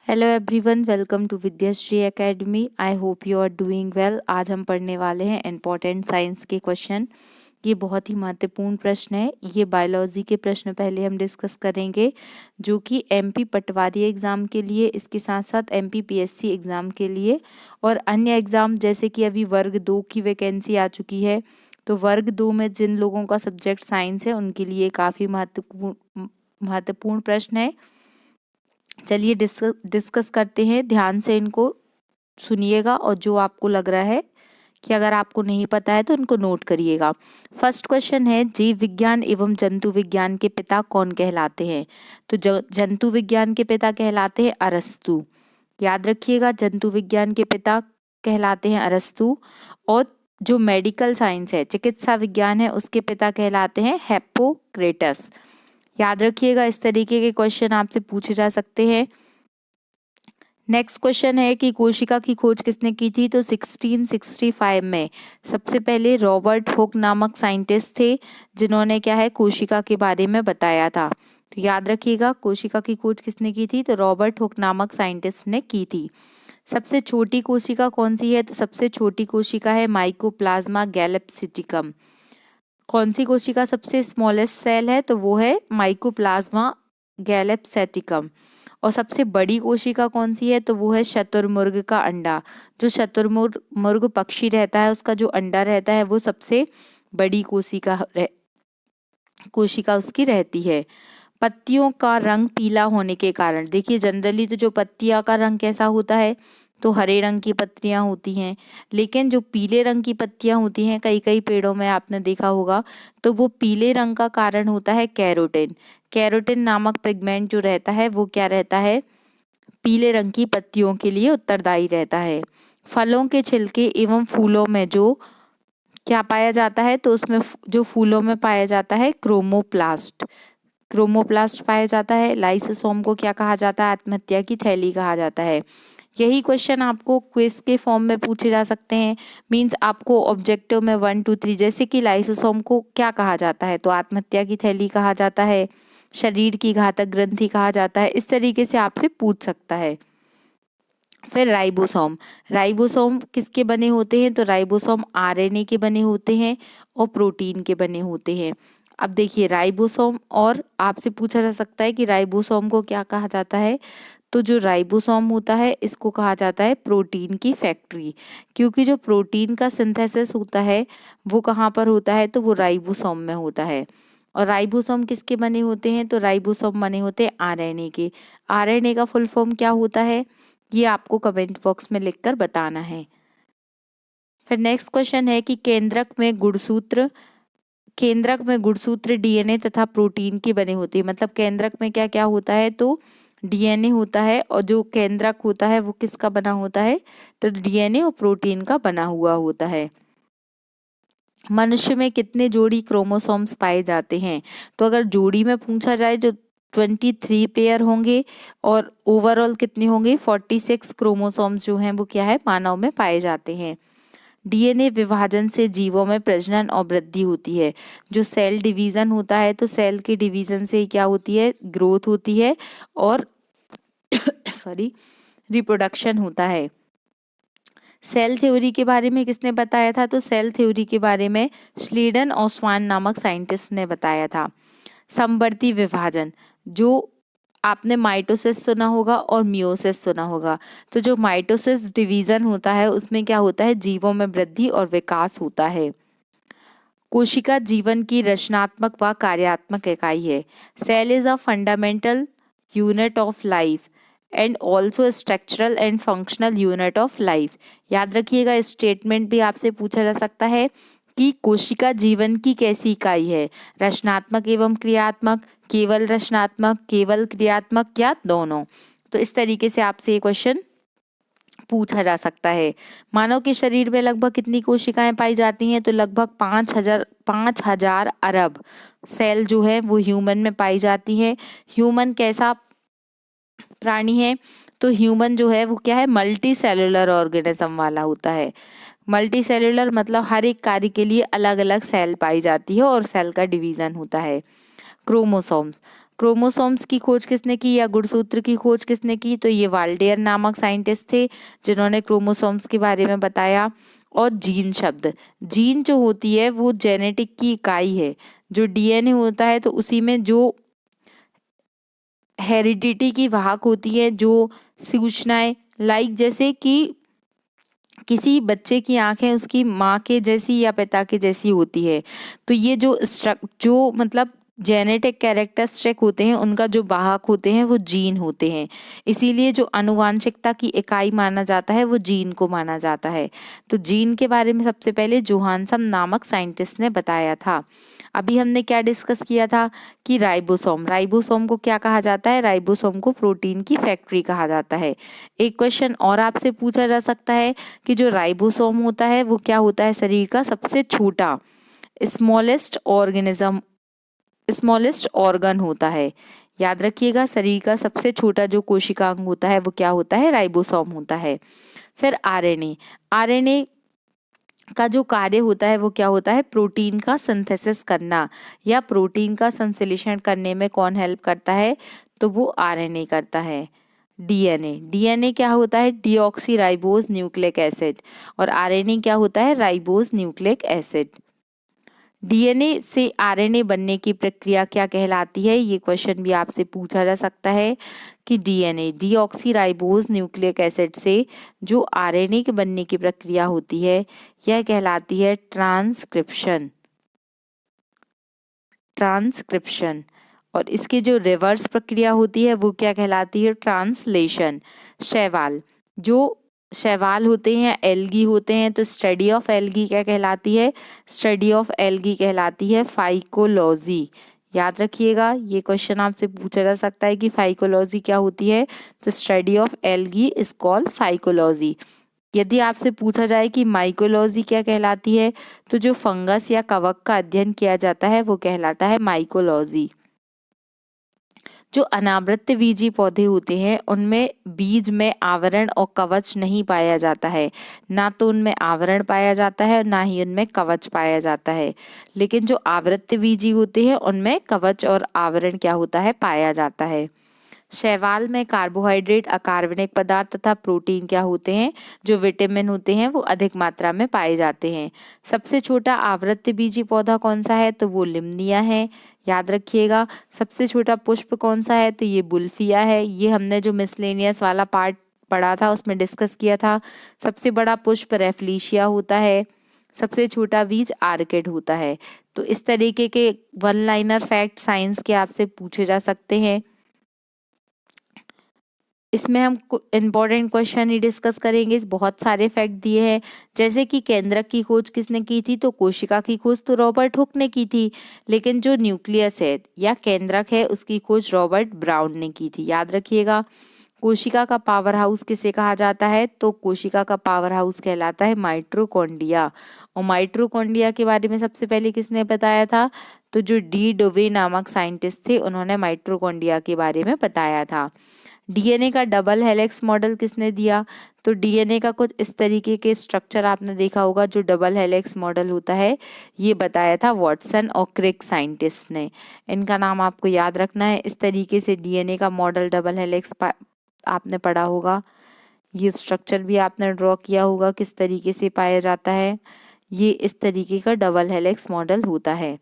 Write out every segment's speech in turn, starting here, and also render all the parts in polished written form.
Hello everyone, welcome to Vidyashree academy. I hope you are doing well. आज हम पढ़ने वाले हैं इम्पोर्टेंट साइंस के क्वेश्चन। ये बहुत ही महत्वपूर्ण प्रश्न है। ये बायोलॉजी के प्रश्न पहले हम डिस्कस करेंगे, जो कि एमपी पटवारी एग्ज़ाम के लिए, इसके साथ साथ एमपी पीएससी एग्ज़ाम के लिए और अन्य एग्ज़ाम, जैसे कि अभी वर्ग 2 की वैकेंसी आ चुकी है, तो वर्ग 2 में जिन लोगों का सब्जेक्ट साइंस है उनके लिए काफ़ी महत्वपूर्ण प्रश्न है। चलिए डिस्कस करते हैं। ध्यान से इनको सुनिएगा और जो आपको लग रहा है कि अगर आपको नहीं पता है तो इनको नोट करिएगा। फर्स्ट क्वेश्चन है, जीव विज्ञान एवं जंतु विज्ञान के पिता कौन कहलाते हैं? तो जंतु विज्ञान के पिता कहलाते हैं अरस्तु। याद रखिएगा, जंतु विज्ञान के पिता कहलाते हैं अरस्तु। और जो मेडिकल साइंस है, चिकित्सा विज्ञान है, उसके पिता कहलाते हैं हिप्पोक्रेटस। याद रखिएगा, इस तरीके के क्वेश्चन आपसे पूछे जा सकते हैं। नेक्स्ट क्वेश्चन है कि कोशिका की खोज किसने की थी? तो 1665 में सबसे पहले रॉबर्ट हुक नामक साइंटिस्ट थे, जिन्होंने क्या है, कोशिका के बारे में बताया था। तो याद रखिएगा, कोशिका की खोज किसने की थी? तो रॉबर्ट हुक नामक साइंटिस्ट ने की थी। सबसे छोटी कोशिका कौन सी है? तो सबसे छोटी कोशिका है माइकोप्लाज्मा गैलेप्सिटिकम। कौन सी कोशिका सबसे स्मॉलेस्ट सेल है? तो वो है माइकोप्लाज्मा गैलेप्सिटिकम। और सबसे बड़ी कोशिका कौन सी है? तो वो है शतुरमुर्ग का अंडा। जो शतुरमुर्ग पक्षी रहता है, उसका जो अंडा रहता है, वो सबसे बड़ी कोशिका उसकी रहती है। पत्तियों का रंग पीला होने के कारण, देखिए जनरली तो जो पत्तियां का रंग कैसा होता है, तो हरे रंग की पत्तियां होती हैं, लेकिन जो पीले रंग की पत्तियां होती हैं कई कई पेड़ों में आपने देखा होगा, तो वो पीले रंग का कारण होता है कैरोटीन। कैरोटीन नामक पिगमेंट जो रहता है वो क्या रहता है, पीले रंग की पत्तियों के लिए उत्तरदायी रहता है। फलों के छिलके एवं फूलों में जो क्या पाया जाता है? तो उसमें जो फूलों में पाया जाता है क्रोमोप्लास्ट, क्रोमोप्लास्ट पाया जाता है। लाइसोसोम को क्या कहा जाता है? आत्महत्या की थैली कहा जाता है। यही क्वेश्चन आपको क्विज के फॉर्म में पूछे जा सकते हैं। मींस आपको ऑब्जेक्टिव में 1 2 3, जैसे कि लाइसोसोम को क्या कहा जाता है? तो आत्महत्या की थैली कहा जाता है, शरीर की घातक ग्रंथि कहा जाता है। इस तरीके से आपसे पूछ सकता है। फिर राइबोसोम, राइबोसोम किसके बने होते हैं? तो राइबोसोम आरएनए के बने होते हैं और प्रोटीन के बने होते हैं। अब देखिए राइबोसोम, और आपसे पूछा जा सकता है कि राइबोसोम को क्या कहा जाता है? तो जो राइबोसोम होता है इसको कहा जाता है प्रोटीन की फैक्ट्री, क्योंकि जो प्रोटीन का सिंथेसिस होता है वो कहाँ पर होता है? तो वो राइबोसोम में होता है। और राइबोसोम किसके बने होते हैं? तो राइबोसोम बने होते हैं आरएनए के। आरएनए का फुल फॉर्म क्या होता है? ये आपको कमेंट बॉक्स में लिखकर बताना है। फिर नेक्स्ट क्वेश्चन है कि केंद्रक में गुणसूत्र डीएनए तथा प्रोटीन के बने होते हैं। मतलब केंद्रक में क्या क्या होता है? तो डीएनए होता है, और जो केंद्रक होता है वो किसका बना होता है? तो डीएनए और प्रोटीन का बना हुआ होता है। मनुष्य में कितने जोड़ी क्रोमोसोम्स पाए जाते हैं? तो अगर जोड़ी में पूछा जाए जो 23 पेयर होंगे, और ओवरऑल कितने होंगे? 46 क्रोमोसोम्स जो हैं वो क्या है, मानव में पाए जाते हैं। डीएनए विभाजन से जीवों में प्रजनन और वृद्धि होती है। जो सेल डिवीजन होता है, तो सेल के डिवीजन से क्या होती है? ग्रोथ होती है और सॉरी, रिप्रोडक्शन होता है। सेल थ्योरी के बारे में किसने बताया था? तो सेल थ्योरी के बारे में श्लीडन और स्वान नामक साइंटिस्ट ने बताया था। समवर्ती विभाजन, जो आपने माइटोसिस सुना होगा और मियोसिस सुना होगा, तो जो माइटोसिस डिवीजन होता है उसमें क्या होता है? जीवों में वृद्धि और विकास होता है। कोशिका जीवन की रचनात्मक व कार्यात्मक इकाई है। Cell is a fundamental unit of life and also structural and functional unit of life. याद रखिएगा, स्टेटमेंट भी आपसे पूछा जा सकता है कि कोशिका जीवन की कैसी इकाई है? रचनात्मक एवं क्रियात्मक, केवल रचनात्मक, केवल क्रियात्मक, या दोनों? तो इस तरीके से आपसे ये क्वेश्चन पूछा जा सकता है। मानव के शरीर में लगभग कितनी कोशिकाएं पाई जाती हैं? तो लगभग 5,000 अरब सेल जो है वो ह्यूमन में पाई जाती है। ह्यूमन कैसा प्राणी है? तो ह्यूमन जो है वो क्या है? मल्टी सेलुलर ऑर्गेनिज्म वाला होता है। मल्टी सेलुलर मतलब हर एक कार्य के लिए अलग अलग सेल पाई जाती है और सेल का डिवीजन होता है। क्रोमोसोम्स, क्रोमोसोम्स की खोज किसने की या गुणसूत्र की खोज किसने की? तो ये वाल्डेयर नामक साइंटिस्ट थे जिन्होंने क्रोमोसोम्स के बारे में बताया। और जीन शब्द, जीन जो होती है वो जेनेटिक की इकाई है। जो डीएनए होता है तो उसी में जो हेरिडिटी की वाहक होती है, जो सूचनाएं, लाइक जैसे कि किसी बच्चे की आंखें उसकी माँ के जैसी या पिता के जैसी होती है, तो ये जो मतलब जेनेटिक कैरेक्टरिस्टिक होते हैं उनका जो वाहक होते हैं वो जीन होते हैं। इसीलिए जो आनुवांशिकता की इकाई माना जाता है वो जीन को माना जाता है। तो जीन के बारे में सबसे पहले जोहानसन नामक साइंटिस्ट ने बताया था। अभी हमने क्या डिस्कस किया था कि राइबोसोम, राइबोसोम को क्या कहा जाता है? राइबोसोम को प्रोटीन की फैक्ट्री कहा जाता है। एक क्वेश्चन और आपसे पूछा जा सकता है कि जो राइबोसोम होता है वो क्या होता है? शरीर का सबसे छोटा स्मॉलेस्ट ऑर्गन होता है। याद रखिएगा, शरीर का सबसे छोटा जो कोशिकांग होता है वो क्या होता है? राइबोसोम होता है। फिर आरएनए, आरएनए का जो कार्य होता है वो क्या होता है? प्रोटीन का सिंथेसिस करना या प्रोटीन का संश्लेषण करने में कौन हेल्प करता है? तो वो आरएनए करता है। डीएनए, डीएनए क्या होता है? Deoxy ribose nucleic acid. और आरएनए क्या होता है? Ribose nucleic acid. डीएनए से आरएनए बनने की प्रक्रिया क्या कहलाती है? ये क्वेश्चन भी आपसे पूछा जा सकता है कि DNA, deoxy ribose nucleic acid से जो आरएनए के बनने की प्रक्रिया होती है यह कहलाती है ट्रांसक्रिप्शन। ट्रांसक्रिप्शन। और इसकी जो रिवर्स प्रक्रिया होती है वो क्या कहलाती है? ट्रांसलेशन। शैवाल, जो शैवाल होते हैं, एल्गी होते हैं, तो स्टडी ऑफ एल्गी क्या कहलाती है? स्टडी ऑफ एल्गी कहलाती है फाइकोलॉजी। याद रखिएगा, ये क्वेश्चन आपसे पूछा जा सकता है कि फाइकोलॉजी क्या होती है? तो study of algae is called phycology. यदि आपसे पूछा जाए कि माइकोलॉजी क्या कहलाती है, तो जो फंगस या कवक का अध्ययन किया जाता है वो कहलाता है माइकोलॉजी। जो अनावृत बीजी पौधे होते हैं उनमें बीज में आवरण और कवच नहीं पाया जाता है। ना तो उनमें आवरण पाया जाता है और ना ही उनमें कवच पाया जाता है। लेकिन जो आवृत बीजी होते हैं उनमें कवच और आवरण क्या होता है? पाया जाता है। शैवाल में कार्बोहाइड्रेट, अकार्बनिक पदार्थ तथा प्रोटीन क्या होते हैं? जो विटामिन होते हैं वो अधिक मात्रा में पाए जाते हैं। सबसे छोटा आवृत्त बीजी पौधा कौन सा है? तो वो लिमनिया है। याद रखिएगा, सबसे छोटा पुष्प कौन सा है? तो ये बुल्फिया है। ये हमने जो मिसलेनियस वाला पार्ट पढ़ा था उसमें डिस्कस किया था। सबसे बड़ा पुष्प रेफलिशिया होता है। सबसे छोटा बीज आर्किड होता है। तो इस तरीके के वन लाइनर फैक्ट साइंस के आपसे पूछे जा सकते हैं। इसमें हम इम्पोर्टेंट क्वेश्चन ही डिस्कस करेंगे। बहुत सारे फैक्ट दिए हैं, जैसे कि केंद्रक की खोज किसने की थी? तो कोशिका की खोज तो रॉबर्ट हुक ने की थी, लेकिन जो न्यूक्लियस है या केंद्रक है उसकी खोज रॉबर्ट ब्राउन ने की थी। याद रखिएगा। कोशिका का पावर हाउस किसे कहा जाता है? तो कोशिका का पावर हाउस कहलाता है माइटोकॉन्ड्रिया। और माइटोकॉन्ड्रिया के बारे में सबसे पहले किसने बताया था? तो जो डी डोवे नामक साइंटिस्ट थे उन्होंने माइटोकॉन्ड्रिया के बारे में बताया था। डीएनए का डबल हेलिक्स मॉडल किसने दिया? तो डीएनए का कुछ इस तरीके के स्ट्रक्चर आपने देखा होगा, जो डबल हेलिक्स मॉडल होता है, ये बताया था वॉटसन और क्रिक साइंटिस्ट ने। इनका नाम आपको याद रखना है। इस तरीके से डीएनए का मॉडल डबल हेलिक्स आपने पढ़ा होगा। ये स्ट्रक्चर भी आपने ड्रॉ किया होगा किस तरीके से पाया जाता है। ये इस तरीके का डबल हेलिक्स मॉडल होता है।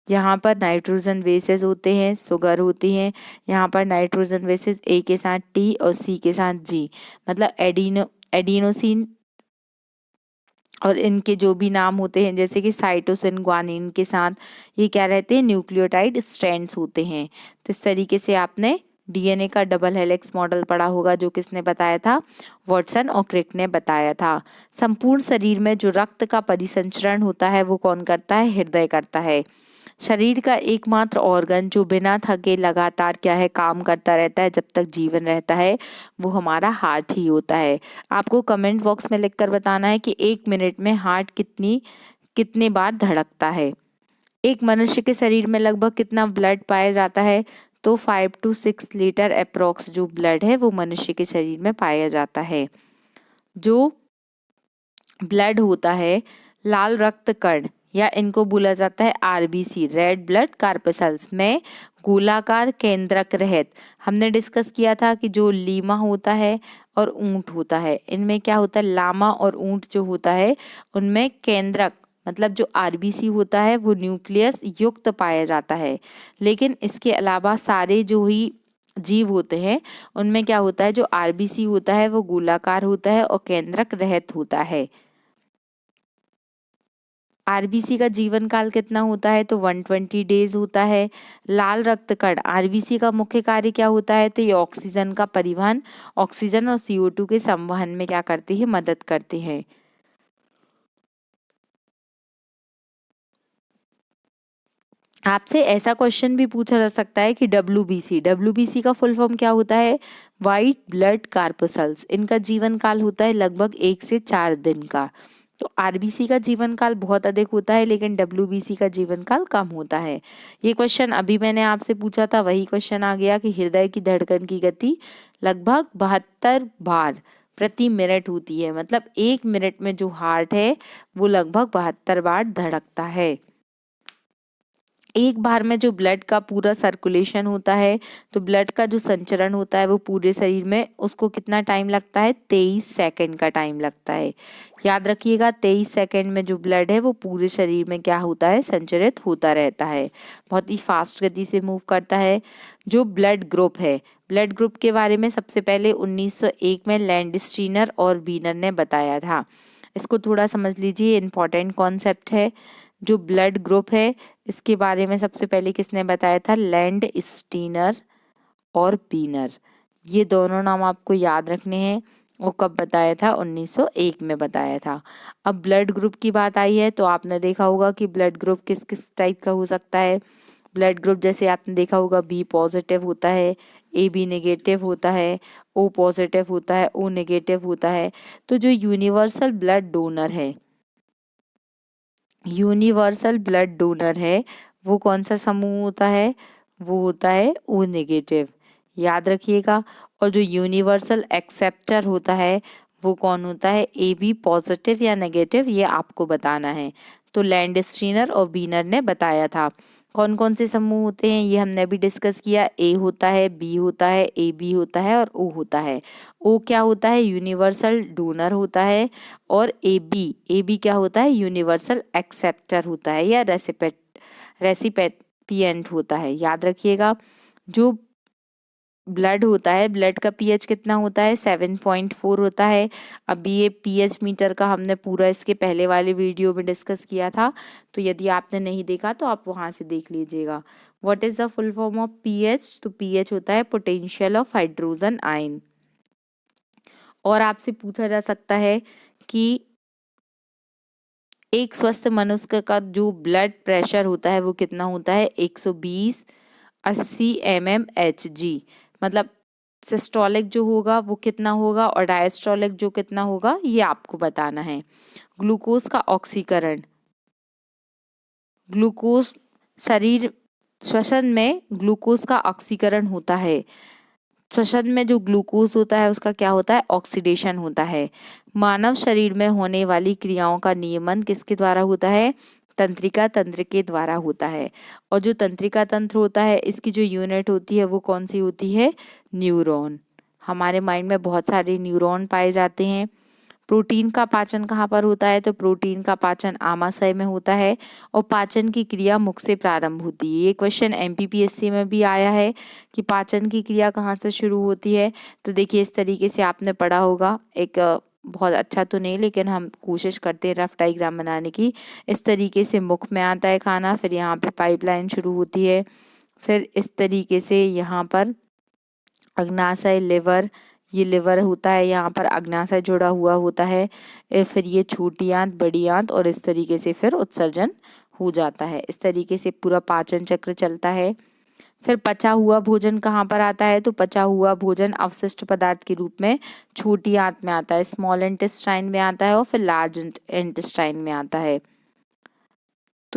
यहाँ पर नाइट्रोजन बेसेस होते हैं, सुगर होती हैं। यहाँ पर नाइट्रोजन बेसेस ए के साथ टी और सी के साथ जी, मतलब एडिनोसिन। और इनके जो भी नाम होते हैं जैसे कि साइटोसिन, ग्वानिन के साथ ये क्या रहते हैं? न्यूक्लियोटाइड स्ट्रैंड्स होते हैं। तो इस तरीके से आपने डीएनए का डबल हेलिक्स मॉडल पढ़ा होगा, जो किसने बताया था? वॉटसन और क्रिक ने बताया था। संपूर्ण शरीर में जो रक्त का परिसंचरण होता है वो कौन करता है? हृदय करता है। शरीर का एकमात्र ऑर्गन जो बिना थके लगातार क्या है? काम करता रहता है जब तक जीवन रहता है, वो हमारा हार्ट ही होता है। आपको कमेंट बॉक्स में लिखकर बताना है कि 1 मिनट में हार्ट कितने बार धड़कता है। एक मनुष्य के शरीर में लगभग कितना ब्लड पाया जाता है? तो 5 to 6 लीटर अप्रोक्स जो ब्लड है वो मनुष्य के शरीर में पाया जाता है। जो ब्लड होता है, लाल रक्त कण या इनको बोला जाता है आरबीसी, रेड ब्लड कार्पेसल्स, में गोलाकार केंद्रक रहित। हमने डिस्कस किया था कि जो लीमा होता है और ऊंट होता है, इनमें क्या होता है, लामा और ऊंट जो होता है उनमें केंद्रक मतलब जो आरबीसी होता है वो न्यूक्लियस युक्त पाया जाता है। लेकिन इसके अलावा सारे जो ही जीव होते हैं उनमें क्या होता है, जो आरबीसी होता है वो गोलाकार होता है और केंद्रक रहित होता है। आरबीसी का जीवन काल कितना होता है, तो 120 डेज होता है। लाल रक्त कण, आरबीसी का मुख्य कार्य क्या होता है, तो ये ऑक्सीजन का परिवहन, ऑक्सीजन और CO2 के संवहन में क्या करते हैं, मदद करते हैं। आपसे ऐसा क्वेश्चन भी पूछा जा सकता है कि डब्ल्यूबीसी का फुल फॉर्म क्या होता है, व्हाइट ब्लड कार्पसल्स। इनका जीवन काल होता है लगभग 1 से 4 दिन का। तो आरबीसी का जीवन काल बहुत अधिक होता है लेकिन डब्ल्यूबीसी का जीवन काल कम होता है। ये क्वेश्चन अभी मैंने आपसे पूछा था, वही क्वेश्चन आ गया कि हृदय की धड़कन की गति लगभग 72 बार प्रति मिनट होती है। मतलब 1 मिनट में जो हार्ट है वो लगभग 72 बार धड़कता है। एक बार में जो ब्लड का पूरा सर्कुलेशन होता है, तो ब्लड का जो संचरण होता है वो पूरे शरीर में, उसको कितना टाइम लगता है, 23 सेकंड का टाइम लगता है। याद रखिएगा 23 सेकंड में जो ब्लड है वो पूरे शरीर में क्या होता है, संचरित होता रहता है। बहुत ही फास्ट गति से मूव करता है। जो ब्लड ग्रुप है, ब्लड ग्रुप के बारे में सबसे पहले 1901 में लैंडस्टीनर और बीनर ने बताया था। इसको थोड़ा समझ लीजिए, इंपॉर्टेंट कॉन्सेप्ट है। जो ब्लड ग्रुप है इसके बारे में सबसे पहले किसने बताया था, लैंड स्टीनर और बीनर। ये दोनों नाम आपको याद रखने हैं। वो कब बताया था, 1901 में बताया था। अब ब्लड ग्रुप की बात आई है तो आपने देखा होगा कि ब्लड ग्रुप किस किस टाइप का हो सकता है। ब्लड ग्रुप जैसे आपने देखा होगा बी पॉजिटिव होता है, ए बी नेगेटिव होता है, ओ पॉजिटिव होता है, ओ नेगेटिव होता है। तो जो यूनिवर्सल ब्लड डोनर है, यूनिवर्सल ब्लड डोनर है, वो कौन सा समूह होता है, वो होता है ओ नेगेटिव। याद रखिएगा। और जो यूनिवर्सल एक्सेप्टर होता है वो कौन होता है, ए बी पॉजिटिव या नेगेटिव, ये आपको बताना है। तो लैंडस्टीनर और बीनर ने बताया था। कौन कौन से समूह होते हैं ये हमने अभी डिस्कस किया। ए होता है, बी होता है, ए बी होता है और ओ होता है। ओ क्या होता है, यूनिवर्सल डोनर होता है। और ए बी क्या होता है, यूनिवर्सल एक्सेप्टर होता है या रेसिपेंट होता है। याद रखिएगा। जो ब्लड होता है, ब्लड का पीएच कितना होता है, 7.4 होता है। अभी ये पीएच मीटर का हमने पूरा इसके पहले वाले वीडियो में डिस्कस किया था, तो यदि आपने नहीं देखा तो आप वहां से देख लीजिएगा। What is the full form of pH, तो पीएच होता है पोटेंशियल ऑफ हाइड्रोजन आयन। और आपसे पूछा जा सकता है कि एक स्वस्थ मनुष्य का जो ब्लड प्रेशर होता है वो कितना होता है, 120 80 mmHg। मतलब सिस्टोलिक जो होगा वो कितना होगा और डायस्टोलिक जो कितना होगा ये आपको बताना है। ग्लूकोज का ऑक्सीकरण, ग्लूकोज शरीर श्वसन में ग्लूकोज का ऑक्सीकरण होता है। श्वसन में जो ग्लूकोज होता है उसका क्या होता है, ऑक्सीडेशन होता है। मानव शरीर में होने वाली क्रियाओं का नियमन किसके द्वारा होता है, तंत्रिका तंत्र के द्वारा होता है। और जो तंत्रिका तंत्र होता है इसकी जो यूनिट होती है वो कौन सी होती है, न्यूरॉन। हमारे माइंड में बहुत सारे न्यूरॉन पाए जाते हैं। प्रोटीन का पाचन कहाँ पर होता है, तो प्रोटीन का पाचन आमाशय में होता है और पाचन की क्रिया मुख से प्रारंभ होती है। ये क्वेश्चन एमपीपीएससी में भी आया है कि पाचन की क्रिया कहाँ से शुरू होती है। तो देखिए इस तरीके से आपने पढ़ा होगा, एक बहुत अच्छा तो नहीं लेकिन हम कोशिश करते हैं रफ डायग्राम बनाने की। इस तरीके से मुख में आता है खाना, फिर यहाँ पे पाइपलाइन शुरू होती है, फिर इस तरीके से यहाँ पर अग्नाशय, लिवर, ये लिवर होता है, यहाँ पर अग्नाशय जुड़ा हुआ होता है। फिर ये छोटी आंत, बड़ी आंत और इस तरीके से फिर उत्सर्जन हो जाता है। इस तरीके से पूरा पाचन चक्र चलता है। फिर पचा हुआ भोजन कहाँ पर आता है, तो पचा हुआ भोजन अवशिष्ट पदार्थ के रूप में छोटी आंत में आता है, स्मॉल इंटेस्टाइन में आता है और फिर लार्ज इंटेस्टाइन में आता है।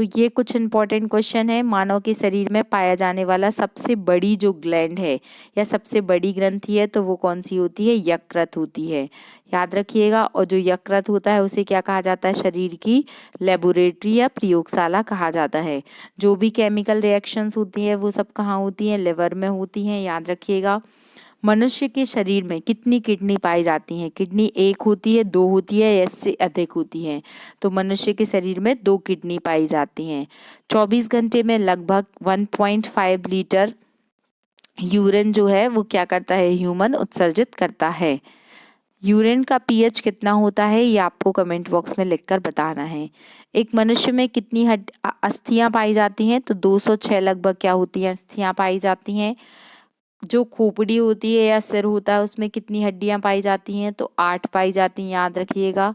तो ये कुछ इंपॉर्टेंट क्वेश्चन है। मानव के शरीर में पाया जाने वाला सबसे बड़ी जो ग्लैंड है या सबसे बड़ी ग्रंथि है तो वो कौन सी होती है? यकृत होती है, याद रखिएगा। और जो यकृत होता है उसे क्या कहा जाता है? शरीर की लेबोरेटरी या प्रयोगशाला कहा जाता है। जो भी केमिकल रिएक्शंस होती हैं वो सब कहाँ होती हैं? लिवर में होती हैं, याद रखिएगा। मनुष्य के शरीर में कितनी किडनी पाई जाती हैं? किडनी एक होती है, दो होती है या इससे अधिक होती हैं? तो मनुष्य के शरीर में 2 किडनी पाई जाती हैं। 24 घंटे में लगभग 1.5 लीटर यूरिन जो है वो क्या करता है? ह्यूमन उत्सर्जित करता है। यूरिन का पीएच कितना होता है ये आपको कमेंट बॉक्स में लिखकर बताना है। एक मनुष्य में कितनी अस्थियां पाई जाती हैं? तो 206 लगभग क्या होती हैं? अस्थियां पाई जाती हैं। जो खोपड़ी होती है या सिर होता है उसमें कितनी हड्डियां पाई जाती हैं? तो 8 पाई जाती हैं, याद रखिएगा।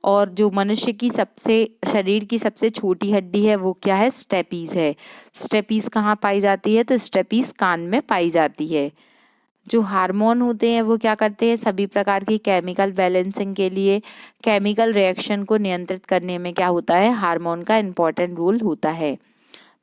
और जो मनुष्य की शरीर की सबसे छोटी हड्डी है वो क्या है? स्टेपीज है। स्टेपीज कहाँ पाई जाती है? तो स्टेपीज कान में पाई जाती है। जो हार्मोन होते हैं वो क्या करते हैं? सभी प्रकार की केमिकल बैलेंसिंग के लिए, केमिकल रिएक्शन को नियंत्रित करने में क्या होता है? हार्मोन का इम्पोर्टेंट रोल होता है।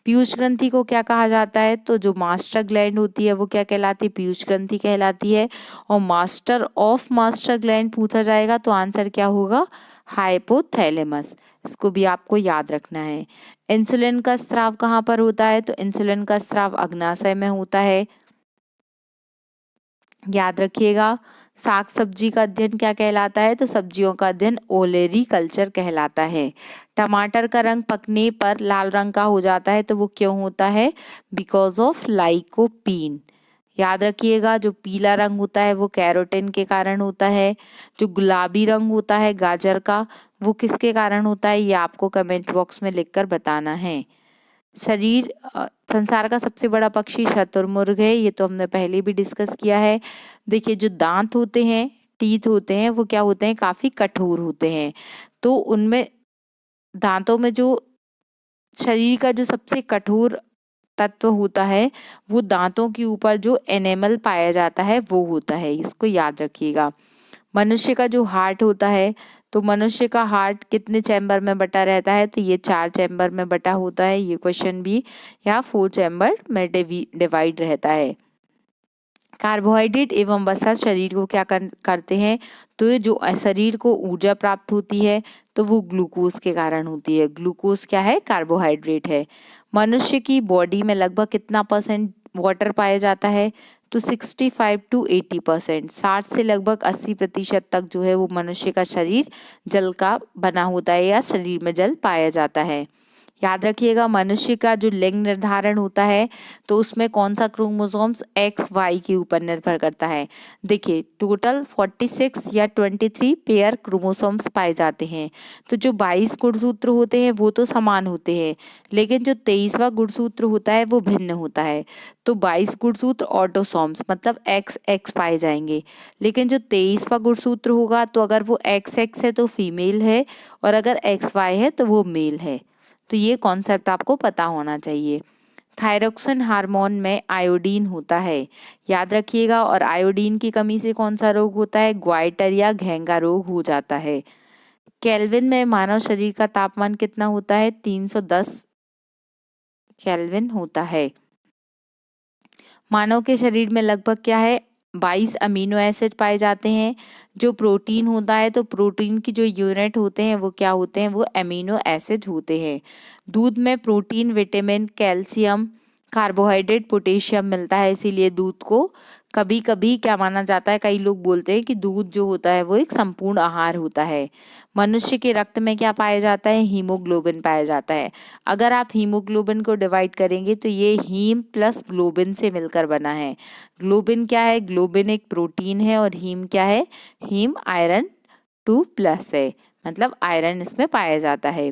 पीयूष ग्रंथि को क्या कहा जाता है? तो जो मास्टर ग्लैंड होती है वो क्या कहलाती है? पीयूष ग्रंथि कहलाती है। और मास्टर ग्लैंड पूछा जाएगा तो आंसर क्या होगा? हाइपोथैलेमस। इसको भी आपको याद रखना है। इंसुलिन का स्राव कहाँ पर होता है? तो इंसुलिन का स्राव अग्नाशय में होता है, याद रखिएगा। साग सब्जी का अध्ययन क्या कहलाता है? तो सब्जियों का अध्ययन ओलेरी कल्चर कहलाता है। टमाटर का रंग पकने पर लाल रंग का हो जाता है तो वो क्यों होता है? Because of lycopene. याद रखिएगा, जो पीला रंग होता है वो कैरोटीन के कारण होता है। जो गुलाबी रंग होता है गाजर का वो किसके कारण होता है? ये आपको कमेंट बॉक्स में लिखकर बताना है। संसार का सबसे बड़ा पक्षी शतुरमुर्ग है, ये तो हमने पहले भी डिस्कस किया है। देखिए जो दांत होते हैं, टीथ होते हैं, वो क्या होते हैं? काफी कठोर होते हैं। तो उनमें दांतों में जो शरीर का जो सबसे कठोर तत्व होता है वो दांतों के ऊपर जो एनेमल पाया जाता है वो होता है, इसको याद रखिएगा। मनुष्य का जो हार्ट होता है तो मनुष्य का हार्ट कितने चैम्बर में बटा रहता है? तो ये 4 चैम्बर में बटा होता है। ये क्वेश्चन भी यहाँ 4 चैम्बर में डिवाइड रहता है। कार्बोहाइड्रेट एवं वसा शरीर को क्या करते हैं? तो ये जो शरीर को ऊर्जा प्राप्त होती है तो वो ग्लूकोज के कारण होती है। ग्लूकोज क्या है? कार्बोहाइड्रेट है। मनुष्य की बॉडी में लगभग कितना % वाटर पाया जाता है? तो 65 to 80%, 60 से लगभग 80% तक जो है वो मनुष्य का शरीर जल का बना होता है या शरीर में जल पाया जाता है। याद रखिएगा, मनुष्य का जो लिंग निर्धारण होता है तो उसमें कौन सा क्रोमोसोम्स एक्स वाई के ऊपर निर्भर करता है? देखिए टोटल 46 या 23 पेयर क्रोमोसोम्स पाए जाते हैं। तो जो 22 गुणसूत्र होते हैं वो तो समान होते हैं, लेकिन जो 23वां गुणसूत्र होता है वो भिन्न होता है। तो 22 गुणसूत्र ऑटोसोम्स मतलब एक्स एक्स पाए जाएंगे, लेकिन जो 23वां गुणसूत्र होगा तो अगर वो एक्स एक्स है तो फीमेल है और अगर एक्स वाई है तो वो मेल है। तो ये कॉन्सेप्ट आपको पता होना चाहिए। थायरोक्सिन हार्मोन में आयोडीन होता है, याद रखिएगा। और आयोडीन की कमी से कौन सा रोग होता है? ग्वाइटर या घेंगा रोग हो जाता है। केल्विन में मानव शरीर का तापमान कितना होता है? 310 केल्विन होता है। मानव के शरीर में लगभग क्या है? 22 अमीनो एसिड पाए जाते हैं। जो प्रोटीन होता है तो प्रोटीन की जो यूनिट होते हैं वो क्या होते हैं? वो अमीनो एसिड होते हैं। दूध में protein, vitamin, calcium, carbohydrate, potassium मिलता है, इसीलिए दूध को कभी कभी क्या माना जाता है? कई लोग बोलते हैं कि दूध जो होता है वो एक संपूर्ण आहार होता है। मनुष्य के रक्त में क्या पाया जाता है? हीमोग्लोबिन पाया जाता है। अगर आप हीमोग्लोबिन को डिवाइड करेंगे तो ये हीम प्लस ग्लोबिन से मिलकर बना है। ग्लोबिन क्या है? ग्लोबिन एक प्रोटीन है और हीम क्या है? हीम आयरन 2+ है, मतलब आयरन इसमें पाया जाता है।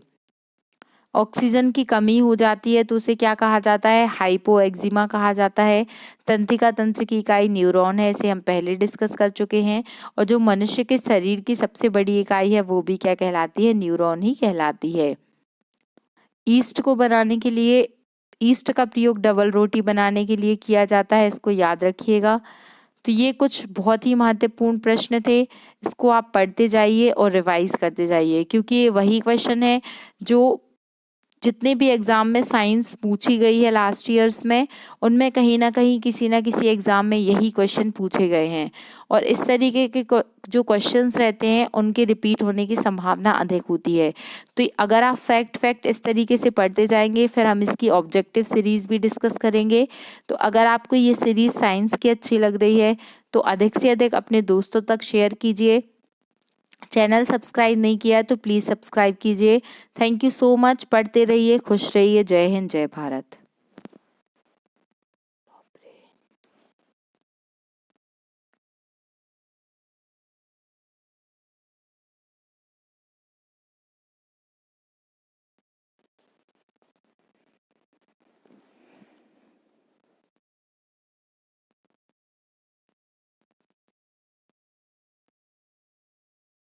ऑक्सीजन की कमी हो जाती है तो उसे क्या कहा जाता है? हाइपोएक्सिमा कहा जाता है। तंत्रिका तंत्र की इकाई न्यूरॉन है, इसे हम पहले डिस्कस कर चुके हैं। और जो मनुष्य के शरीर की सबसे बड़ी इकाई है वो भी क्या कहलाती है? न्यूरॉन ही कहलाती है। ईस्ट को बनाने के लिए, ईस्ट का प्रयोग डबल रोटी बनाने के लिए किया जाता है, इसको याद रखिएगा। तो ये कुछ बहुत ही महत्वपूर्ण प्रश्न थे, इसको आप पढ़ते जाइए और रिवाइज करते जाइए, क्योंकि ये वही क्वेश्चन है जो जितने भी एग्ज़ाम में साइंस पूछी गई है लास्ट ईयर्स में, उनमें कहीं न कहीं किसी न किसी एग्ज़ाम में यही क्वेश्चन पूछे गए हैं और इस तरीके के जो क्वेश्चंस रहते हैं उनके रिपीट होने की संभावना अधिक होती है। तो अगर आप फैक्ट इस तरीके से पढ़ते जाएंगे, फिर हम इसकी ऑब्जेक्टिव सीरीज़ भी डिस्कस करेंगे। तो अगर आपको ये सीरीज़ साइंस की अच्छी लग रही है तो अधिक से अधिक अपने दोस्तों तक शेयर कीजिए। चैनल सब्सक्राइब नहीं किया है तो प्लीज़ सब्सक्राइब कीजिए। Thank you so much. पढ़ते रहिए, खुश रहिए। जय हिंद, जय भारत।